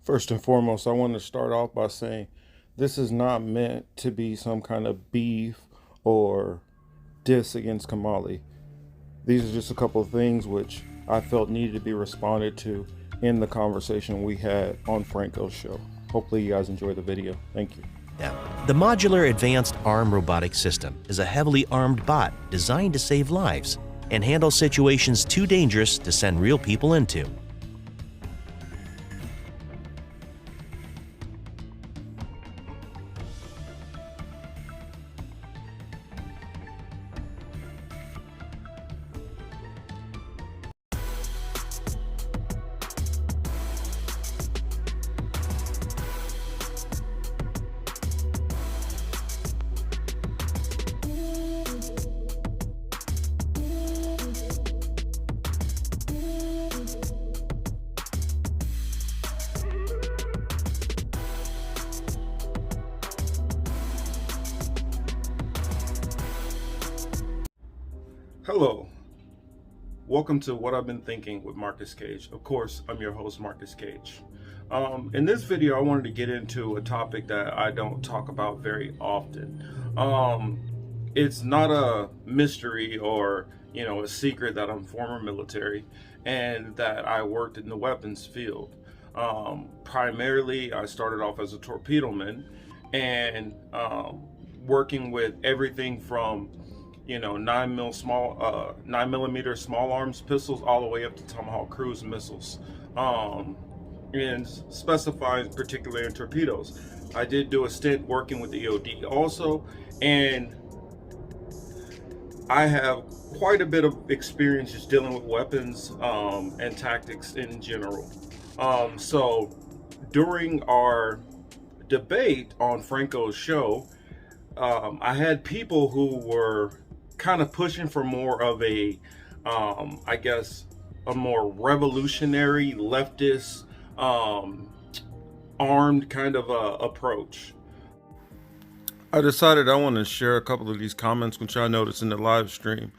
First and foremost, I want to start off by saying this is not meant to be some kind of beef or diss against Kahmali. These are just a couple of things which I felt needed to be responded to in the conversation we had on Franco's show. Hopefully you guys enjoy the video. Thank you. The Modular Advanced Arm Robotic System is a heavily armed bot designed to save lives and handle situations too dangerous to send real people into. Hello, welcome to What I've Been Thinking with Marcus Cage. Of course, I'm your host, Marcus Cage. In this video, I wanted to get into a topic that I don't talk about very often. It's not a mystery or, a secret that I'm former military and that I worked in the weapons field. Primarily, I started off as a torpedoman and working with everything from 9mm small arms pistols all the way up to Tomahawk cruise missiles, and specifying particularly in torpedoes. I did do a stint working with the EOD also, and I have quite a bit of experience just dealing with weapons and tactics in general. So during our debate on Franco's show, I had people who were kind of pushing for more of a, I guess, a more revolutionary, leftist, armed kind of approach. I decided I want to share a couple of these comments which I noticed in the live stream.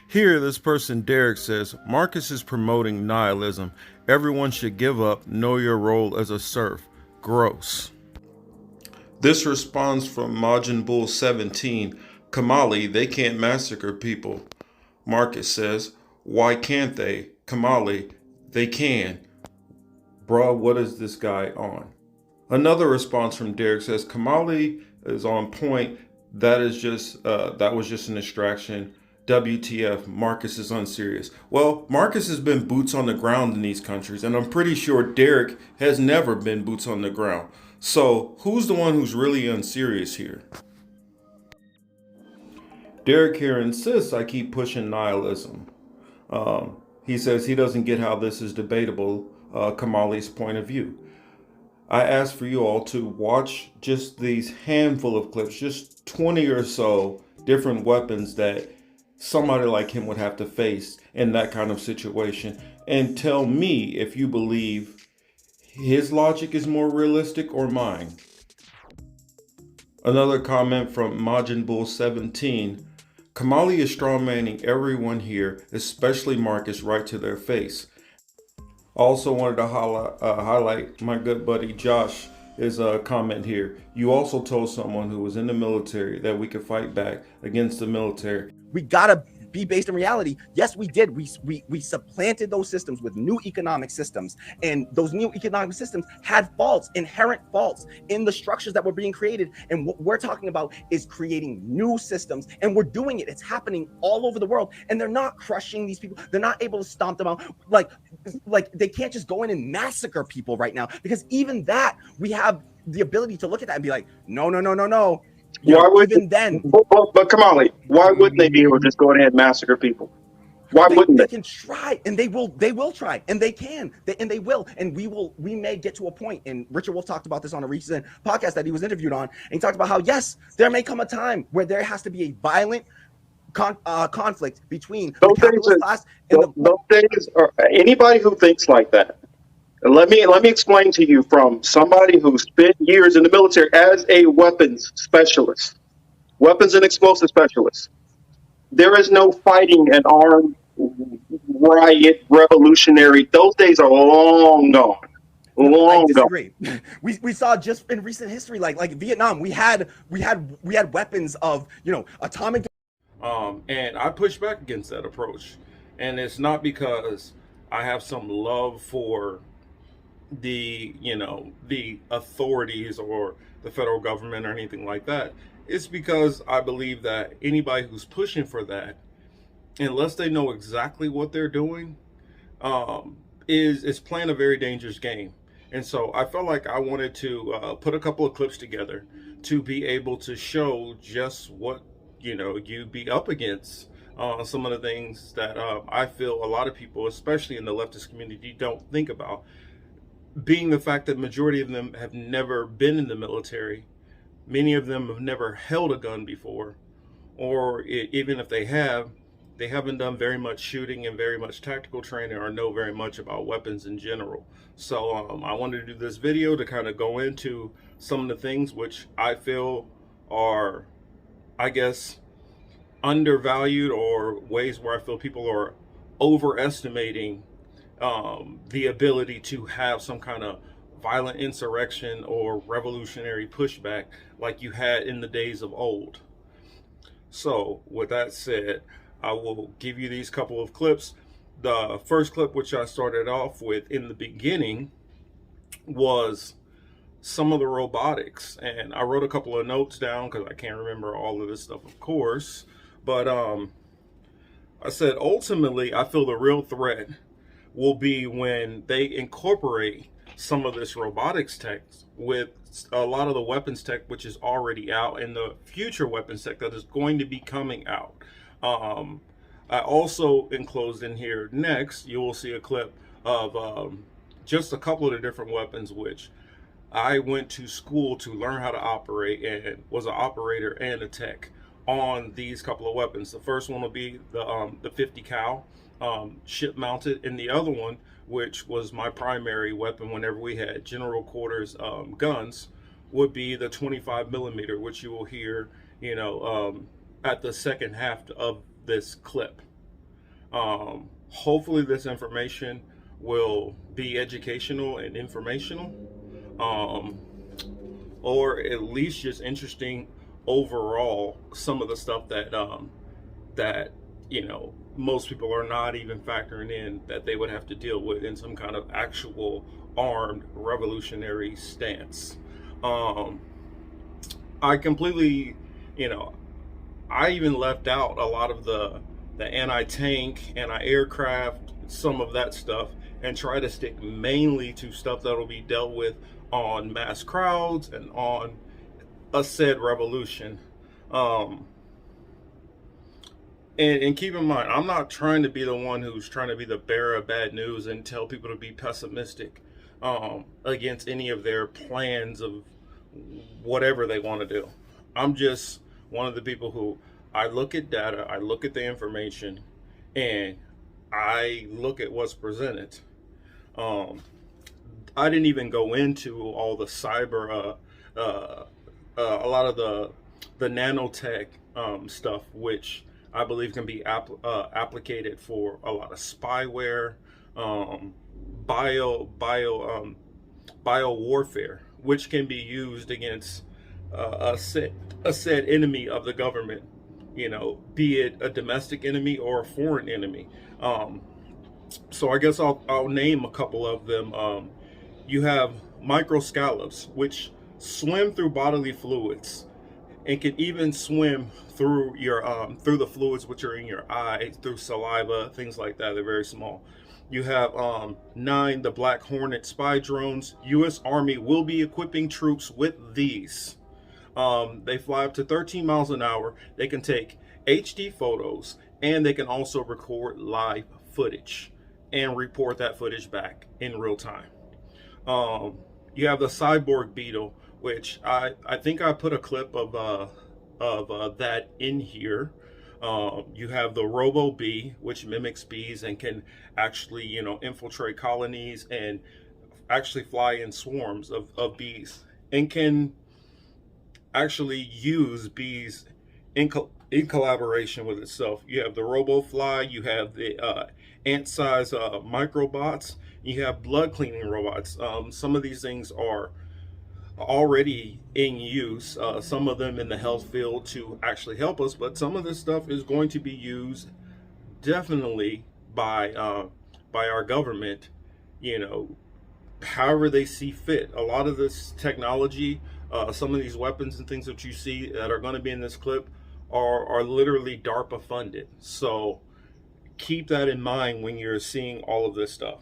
Here, this person, Derek, says, Marcus is promoting nihilism. Everyone should give up, know your role as a serf. Gross. This response from Majin Bull 17, Kahmali, they can't massacre people. Marcus says, why can't they? Kahmali, they can. Bruh, what is this guy on? Another response from Derek says, Kahmali is on point. That was just an distraction. WTF, Marcus is unserious. Well, Marcus has been boots on the ground in these countries, and I'm pretty sure Derek has never been boots on the ground. So who's the one who's really unserious here? Derek here insists I keep pushing nihilism. He says he doesn't get how this is debatable, Kahmali's point of view. I ask for you all to watch just these handful of clips, just 20 or so different weapons that somebody like him would have to face in that kind of situation, and tell me if you believe his logic is more realistic or mine. Another comment from Majin Bull 17. Kahmali is strawmanning everyone here, especially Marcus, right to their face. Also wanted to highlight my good buddy Josh, his comment here. You also told someone who was in the military that we could fight back against the military. We gotta be based in reality. Yes, we did. We supplanted those systems with new economic systems, and those new economic systems had faults, inherent faults in the structures that were being created. And what we're talking about is creating new systems, and we're doing it. It's happening all over the world, and they're not crushing these people. They're not able to stomp them out. Like they can't just go in and massacre people right now, because even that, we have the ability to look at that and be like, no. Why would even then? But Kahmali, why wouldn't they be able to just go ahead and massacre people? Why wouldn't they? They can try, and they will try, and they can, and they will, and we may get to a point, and Richard Wolff talked about this on a recent podcast that he was interviewed on, and he talked about how, yes, there may come a time where there has to be a violent conflict between the capitalist class and those days, or anybody who thinks like that. Let me explain to you from somebody who spent years in the military as a weapons specialist, weapons and explosive specialist. There is no fighting an armed riot revolutionary. Those days are long gone. I Long gone. disagree. We saw just in recent history, like Vietnam, we had weapons of, you know, atomic. And I push back against that approach, and it's not because I have some love for the, you know, the authorities or the federal government or anything like that. It's because I believe that anybody who's pushing for that, unless they know exactly what they're doing, is playing a very dangerous game. And so I felt like I wanted to put a couple of clips together to be able to show just what, you know, you'd be up against. Some of the things that I feel a lot of people, especially in the leftist community, don't think about, being the fact that majority of them have never been in the military. Many of them have never held a gun before, or even if they haven't done very much shooting and very much tactical training or know very much about weapons in general. So I wanted to do this video to kind of go into some of the things which I feel are, I guess, undervalued, or ways where I feel people are overestimating the ability to have some kind of violent insurrection or revolutionary pushback like you had in the days of old. So with that said, I will give you these couple of clips. The first clip, which I started off with in the beginning, was some of the robotics, and I wrote a couple of notes down because I can't remember all of this stuff, of course, but I said ultimately I feel the real threat will be when they incorporate some of this robotics tech with a lot of the weapons tech which is already out, and the future weapons tech that is going to be coming out. I also enclosed in here next, you will see a clip of just a couple of the different weapons which I went to school to learn how to operate, and was an operator and a tech on these couple of weapons. The first one will be the 50 cal ship mounted, and the other one, which was my primary weapon whenever we had general quarters guns, would be the 25 millimeter, which you will hear, you know, at the second half of this clip. Hopefully this information will be educational and informational, or at least just interesting overall. Some of the stuff that that, you know, most people are not even factoring in that they would have to deal with in some kind of actual armed revolutionary stance. I completely, you know, I even left out a lot of the anti-tank, anti-aircraft, some of that stuff, and try to stick mainly to stuff that will be dealt with on mass crowds and on a said revolution. And keep in mind, I'm not trying to be the one who's trying to be the bearer of bad news and tell people to be pessimistic against any of their plans of whatever they want to do. I'm just one of the people who, I look at data, I look at the information, and I look at what's presented. I didn't even go into all the cyber, a lot of the nanotech stuff, which I believe can be applicated for a lot of spyware, bio warfare, which can be used against a said enemy of the government, you know, be it a domestic enemy or a foreign enemy. So I guess I'll name a couple of them. You have microscallops, which swim through bodily fluids and can even swim through your through the fluids which are in your eye, through saliva, things like that. They're very small. You have 9, the Black Hornet spy drones. U.S. Army will be equipping troops with these. They fly up to 13 miles an hour. They can take HD photos, and they can also record live footage and report that footage back in real time. You have the CYBORG Beetle, which I think I put a clip of that in here. You have the Robo Bee, which mimics bees and can actually, you know, infiltrate colonies and actually fly in swarms of bees, and can actually use bees in collaboration with itself. You have the Robo Fly, you have the ant-sized microbots, You have blood cleaning robots. Some of these things are already in use, some of them in the health field to actually help us, but some of this stuff is going to be used definitely by our government, you know, however they see fit. A lot of this technology, some of these weapons and things that you see that are going to be in this clip are literally DARPA funded. So keep that in mind when you're seeing all of this stuff.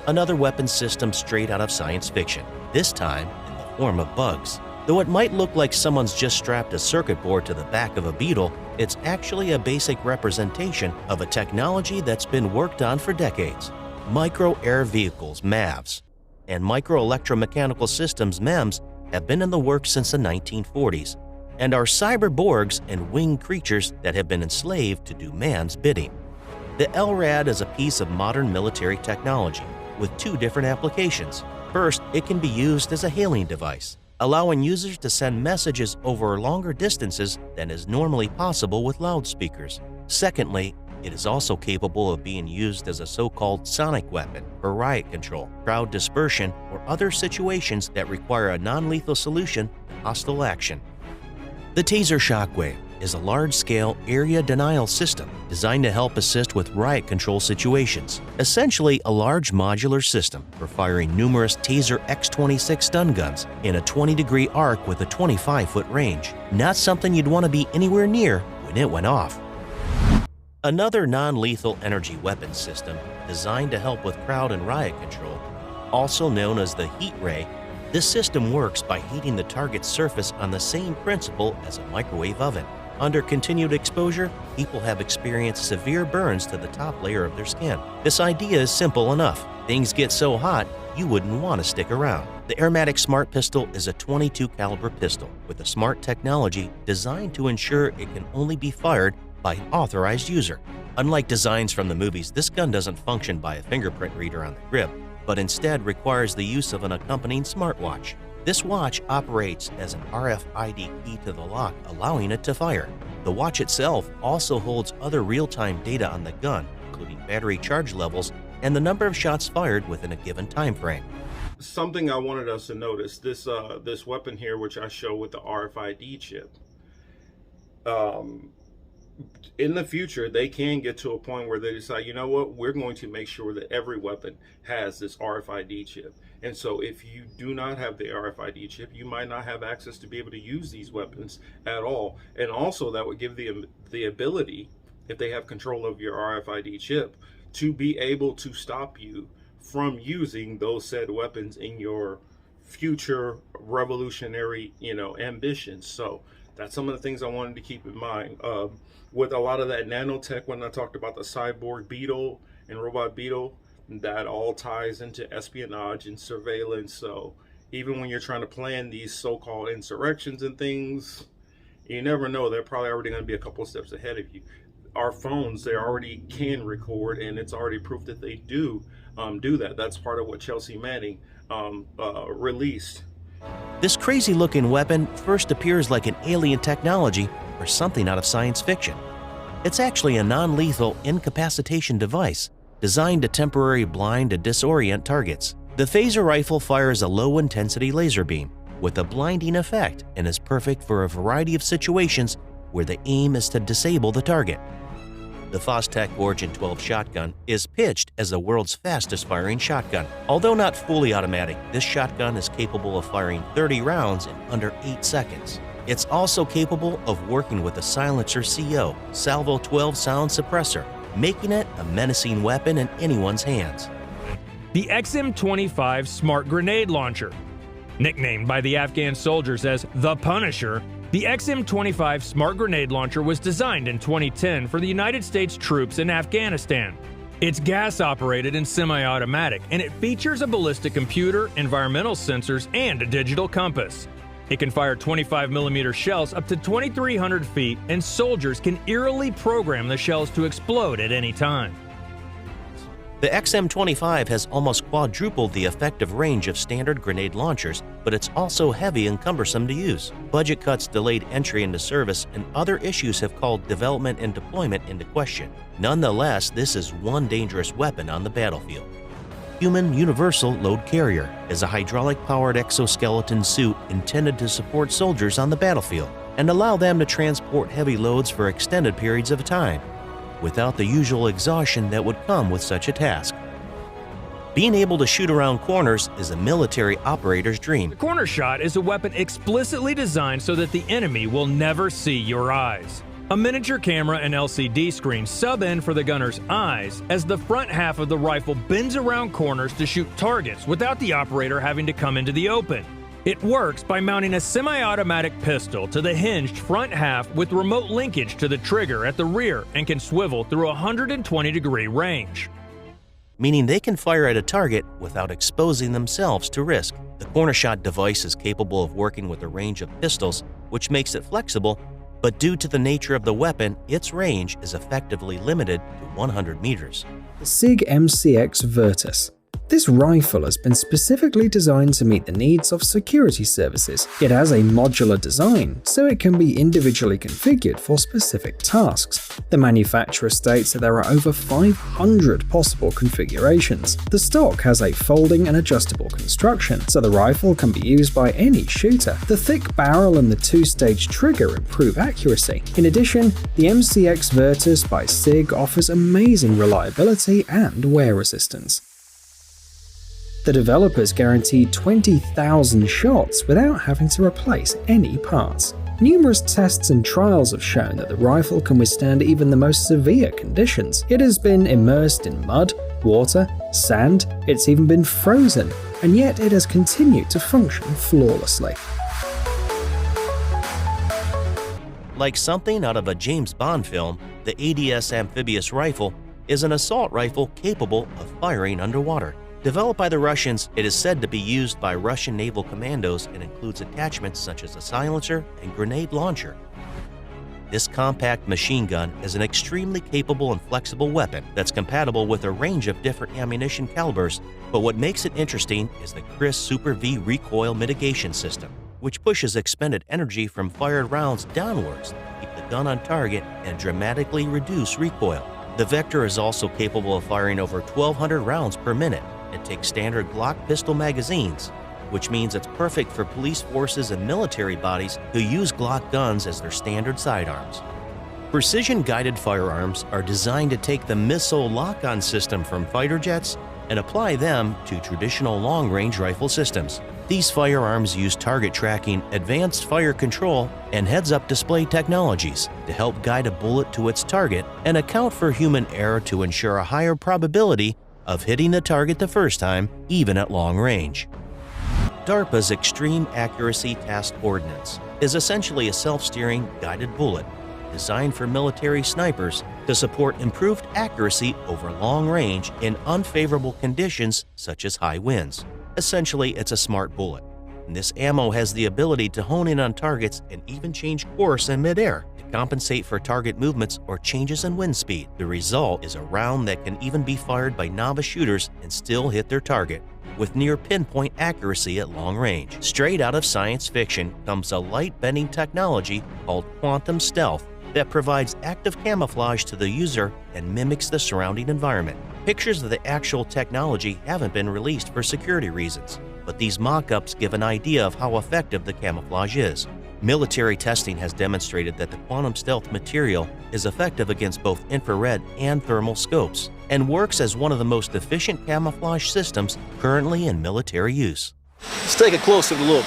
Another weapon system straight out of science fiction, this time in the form of bugs. Though it might look like someone's just strapped a circuit board to the back of a Beetle, it's actually a basic representation of a technology that's been worked on for decades. Micro air vehicles, MAVS, and micro electromechanical systems, MEMS, have been in the works since the 1940s, and are cyberborgs and winged creatures that have been enslaved to do man's bidding. The LRAD is a piece of modern military technology with two different applications. First, it can be used as a hailing device, allowing users to send messages over longer distances than is normally possible with loudspeakers. Secondly, it is also capable of being used as a so-called sonic weapon for riot control, crowd dispersion, or other situations that require a non-lethal solution to hostile action. The TASER SHOCKWAVE is a large-scale area denial system designed to help assist with riot control situations. Essentially, a large modular system for firing numerous TASER X26 stun guns in a 20-degree arc with a 25-foot range. Not something you'd want to be anywhere near when it went off. Another non-lethal energy weapons system designed to help with crowd and riot control, also known as the heat ray. This system works by heating the target's surface on the same principle as a microwave oven. Under continued exposure, people have experienced severe burns to the top layer of their skin. This idea is simple enough. Things get so hot, you wouldn't want to stick around. The Armatix Smart Pistol is a .22 caliber pistol with a smart technology designed to ensure it can only be fired by an authorized user. Unlike designs from the movies, this gun doesn't function by a fingerprint reader on the grip, but instead requires the use of an accompanying smartwatch. This watch operates as an RFID key to the lock, allowing it to fire. The watch itself also holds other real-time data on the gun, including battery charge levels and the number of shots fired within a given time frame. Something I wanted us to notice, this weapon here, which I show with the RFID chip, in the future, they can get to a point where they decide, you know what, we're going to make sure that every weapon has this RFID chip. And so if you do not have the RFID chip, you might not have access to be able to use these weapons at all. And also that would give the ability, if they have control of your RFID chip, to be able to stop you from using those said weapons in your future revolutionary, ambitions. So that's some of the things I wanted to keep in mind. With a lot of that nanotech, when I talked about the cyborg Beetle and robot Beetle, that all ties into espionage and surveillance. So even when you're trying to plan these so-called insurrections and things, you never know, they're probably already going to be a couple of steps ahead of you. Our phones, they already can record, and it's already proof that they do that. That's part of what Chelsea Manning released. This crazy-looking weapon first appears like an alien technology or something out of science fiction. It's actually a non-lethal incapacitation device designed to temporarily blind and disorient targets. The phaser rifle fires a low-intensity laser beam with a blinding effect and is perfect for a variety of situations where the aim is to disable the target. The Fostech Origin 12 shotgun is pitched as the world's fastest-firing shotgun. Although not fully automatic, this shotgun is capable of firing 30 rounds in under 8 seconds. It's also capable of working with a silencer CO, Salvo 12 sound suppressor, making it a menacing weapon in anyone's hands. The XM25 Smart Grenade Launcher. Nicknamed by the Afghan soldiers as the Punisher, the XM25 Smart Grenade Launcher was designed in 2010 for the United States troops in Afghanistan. It's gas-operated and semi-automatic, and it features a ballistic computer, environmental sensors, and a digital compass. It can fire 25mm shells up to 2,300 feet, and soldiers can eerily program the shells to explode at any time. The XM25 has almost quadrupled the effective range of standard grenade launchers, but it's also heavy and cumbersome to use. Budget cuts delayed entry into service, and other issues have called development and deployment into question. Nonetheless, this is one dangerous weapon on the battlefield. Human Universal Load Carrier is a hydraulic-powered exoskeleton suit intended to support soldiers on the battlefield and allow them to transport heavy loads for extended periods of time, without the usual exhaustion that would come with such a task. Being able to shoot around corners is a military operator's dream. The CORNERSHOT is a weapon explicitly designed so that the enemy will never see your eyes. A miniature camera and LCD screen sub in for the gunner's eyes as the front half of the rifle bends around corners to shoot targets without the operator having to come into the open. It works by mounting a semi-automatic pistol to the hinged front half with remote linkage to the trigger at the rear and can swivel through a 120-degree range, meaning they can fire at a target without exposing themselves to risk. The CORNERSHOT device is capable of working with a range of pistols, which makes it flexible, but due to the nature of the weapon, its range is effectively limited to 100 meters. The SIG MCX Virtus. This rifle has been specifically designed to meet the needs of security services. It has a modular design, so it can be individually configured for specific tasks. The manufacturer states that there are over 500 possible configurations. The stock has a folding and adjustable construction, so the rifle can be used by any shooter. The thick barrel and the two-stage trigger improve accuracy. In addition, the MCX Virtus by SIG offers amazing reliability and wear resistance. The developers guaranteed 20,000 shots without having to replace any parts. Numerous tests and trials have shown that the rifle can withstand even the most severe conditions. It has been immersed in mud, water, sand, it's even been frozen, and yet it has continued to function flawlessly. Like something out of a James Bond film, the ADS amphibious rifle is an assault rifle capable of firing underwater. Developed by the Russians, it is said to be used by Russian naval commandos and includes attachments such as a silencer and grenade launcher. This compact machine gun is an extremely capable and flexible weapon that's compatible with a range of different ammunition calibers, but what makes it interesting is the KRISS Super V recoil mitigation system, which pushes expended energy from fired rounds downwards to keep the gun on target and dramatically reduce recoil. The Vector is also capable of firing over 1,200 rounds per minute. It takes standard Glock pistol magazines, which means it's perfect for police forces and military bodies who use Glock guns as their standard sidearms. Precision-guided firearms are designed to take the missile lock-on system from fighter jets and apply them to traditional long-range rifle systems. These firearms use target tracking, advanced fire control, and heads-up display technologies to help guide a bullet to its target and account for human error to ensure a higher probability of hitting the target the first time, even at long range. DARPA's Extreme Accuracy Task Ordnance is essentially a self-steering, guided bullet designed for military snipers to support improved accuracy over long range in unfavorable conditions such as high winds. Essentially, it's a smart bullet. And this ammo has the ability to hone in on targets and even change course in midair to compensate for target movements or changes in wind speed. The result is a round that can even be fired by novice shooters and still hit their target, with near pinpoint accuracy at long range. Straight out of science fiction comes a light-bending technology called quantum stealth that provides active camouflage to the user and mimics the surrounding environment. Pictures of the actual technology haven't been released for security reasons, but these mock-ups give an idea of how effective the camouflage is. Military testing has demonstrated that the quantum stealth material is effective against both infrared and thermal scopes and works as one of the most efficient camouflage systems currently in military use. Let's take a closer look.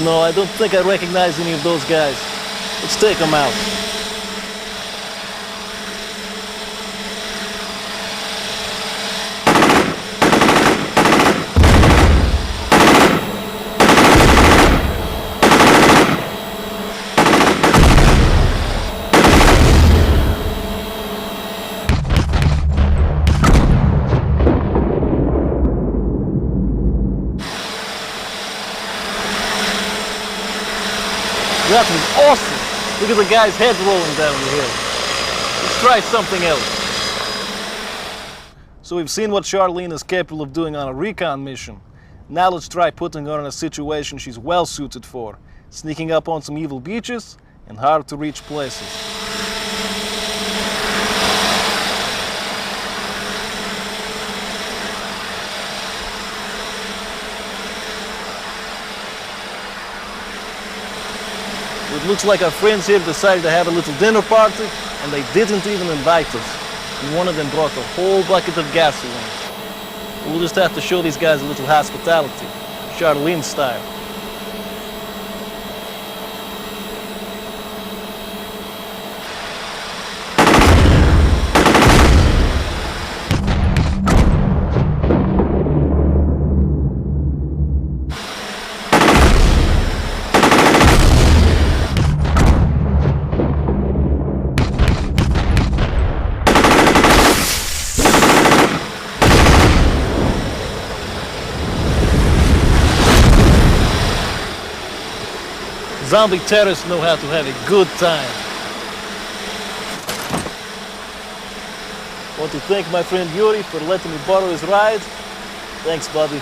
No, I don't think I recognize any of those guys. Let's take them out. That was awesome! Look at the guy's head rolling down the hill. Let's try something else. So we've seen what Charlene is capable of doing on a recon mission. Now let's try putting her in a situation she's well suited for, sneaking up on some evil beaches and hard to reach places. It looks like our friends here decided to have a little dinner party, and they didn't even invite us. And one of them brought a whole bucket of gasoline. We'll just have to show these guys a little hospitality, Charlene style. Zombie terrorists know how to have a good time. Want to thank my friend Yuri for letting me borrow his ride. Thanks, buddy.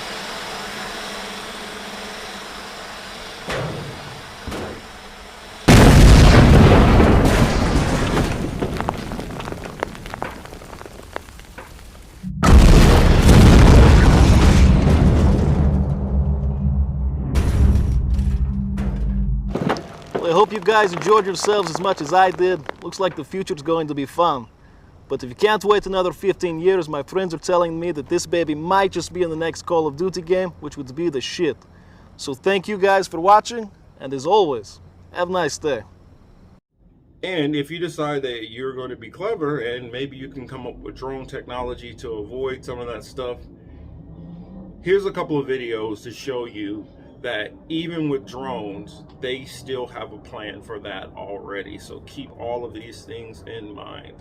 I hope you guys enjoyed yourselves as much as I did. Looks like the future's going to be fun. But if you can't wait another 15 years, my friends are telling me that this baby might just be in the next Call of Duty game, which would be the shit. So thank you guys for watching, and as always, have a nice day. And if you decide that you're going to be clever and maybe you can come up with drone technology to avoid some of that stuff, here's a couple of videos to show you that even with drones, they still have a plan for that already. So keep all of these things in mind.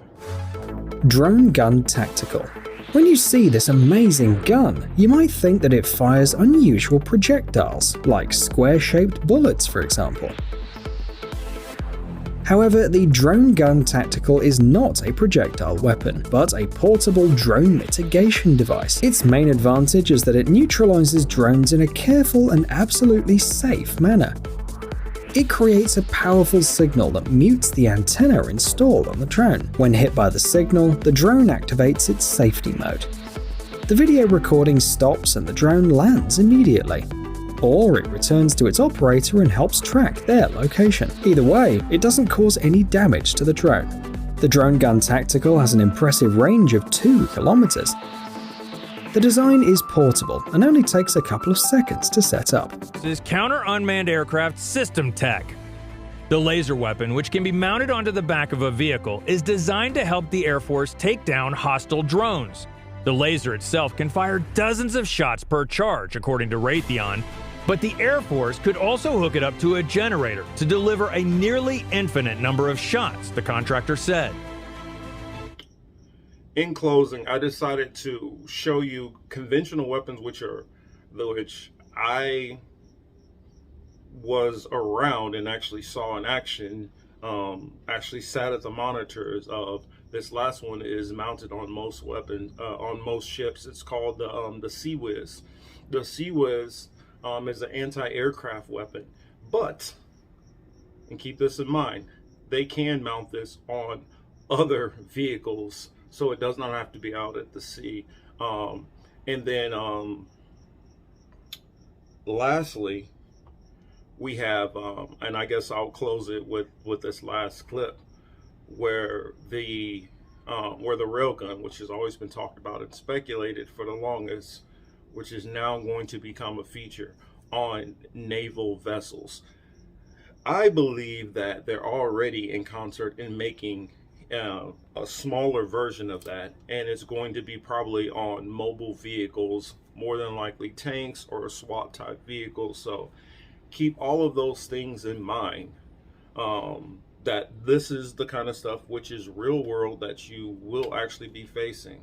Drone Gun Tactical. When you see this amazing gun, you might think that it fires unusual projectiles, like square-shaped bullets, for example. However, the Drone Gun Tactical is not a projectile weapon, but a portable drone mitigation device. Its main advantage is that it neutralizes drones in a careful and absolutely safe manner. It creates a powerful signal that mutes the antenna installed on the drone. When hit by the signal, the drone activates its safety mode. The video recording stops and the drone lands immediately. Or it returns to its operator and helps track their location. Either way, it doesn't cause any damage to the drone. The Drone Gun Tactical has an impressive range of 2 kilometers. The design is portable and only takes a couple of seconds to set up. This is counter-unmanned aircraft system tech. The laser weapon, which can be mounted onto the back of a vehicle, is designed to help the Air Force take down hostile drones. The laser itself can fire dozens of shots per charge, according to Raytheon, but the Air Force could also hook it up to a generator to deliver a nearly infinite number of shots, the contractor said. In closing, I decided to show you conventional weapons which I was around and actually saw in action, actually sat at the monitors of. This last one is mounted on most weapons, on most ships. It's called the CWIS. The CWIS is an anti-aircraft weapon, but, and keep this in mind, they can mount this on other vehicles, so it does not have to be out at the sea. And then lastly, we have, and I guess I'll close it with this last clip, where the railgun, which has always been talked about and speculated for the longest, which is now going to become a feature on naval vessels. I believe that they're already in concert in making a smaller version of that, and it's going to be probably on mobile vehicles, more than likely tanks or SWAT type vehicles. So keep all of those things in mind, that this is the kind of stuff which is real world that you will actually be facing.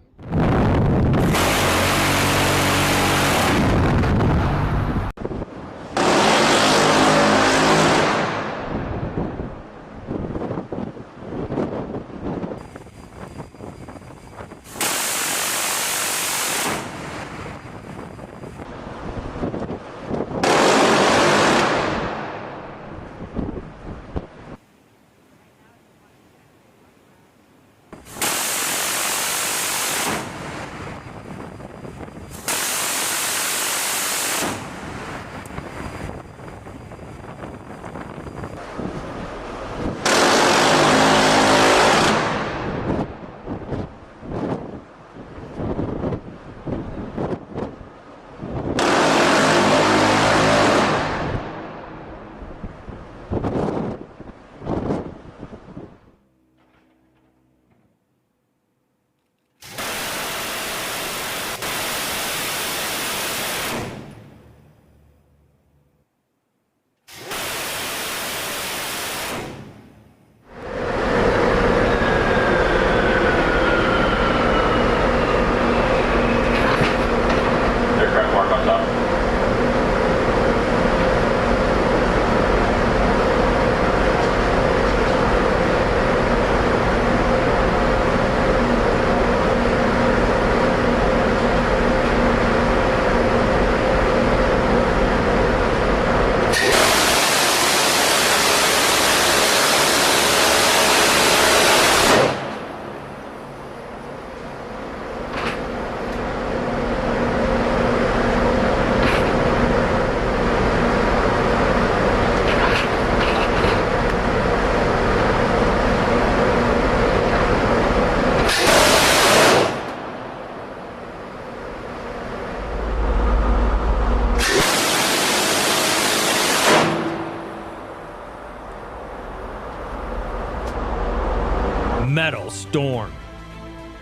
Metal Storm.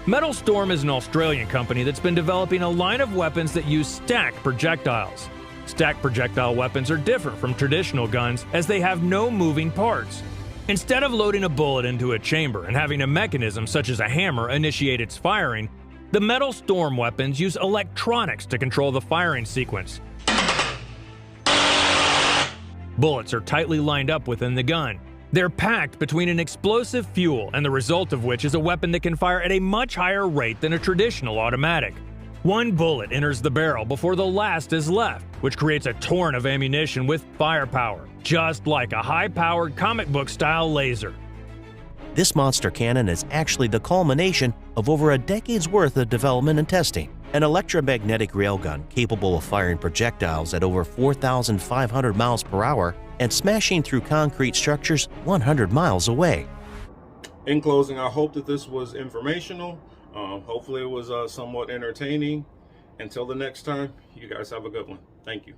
Metal Storm is an Australian company that's been developing a line of weapons that use stacked projectiles. Stacked projectile weapons are different from traditional guns as they have no moving parts. Instead of loading a bullet into a chamber and having a mechanism such as a hammer initiate its firing, the Metal Storm weapons use electronics to control the firing sequence. Bullets are tightly lined up within the gun. They're packed between an explosive fuel, and the result of which is a weapon that can fire at a much higher rate than a traditional automatic. One bullet enters the barrel before the last is left, which creates a torrent of ammunition with firepower, just like a high-powered comic book-style laser. This monster cannon is actually the culmination of over a decade's worth of development and testing. An electromagnetic railgun capable of firing projectiles at over 4,500 miles per hour and smashing through concrete structures 100 miles away. In closing, I hope that this was informational. Hopefully it was somewhat entertaining. Until the next time, you guys have a good one. Thank you.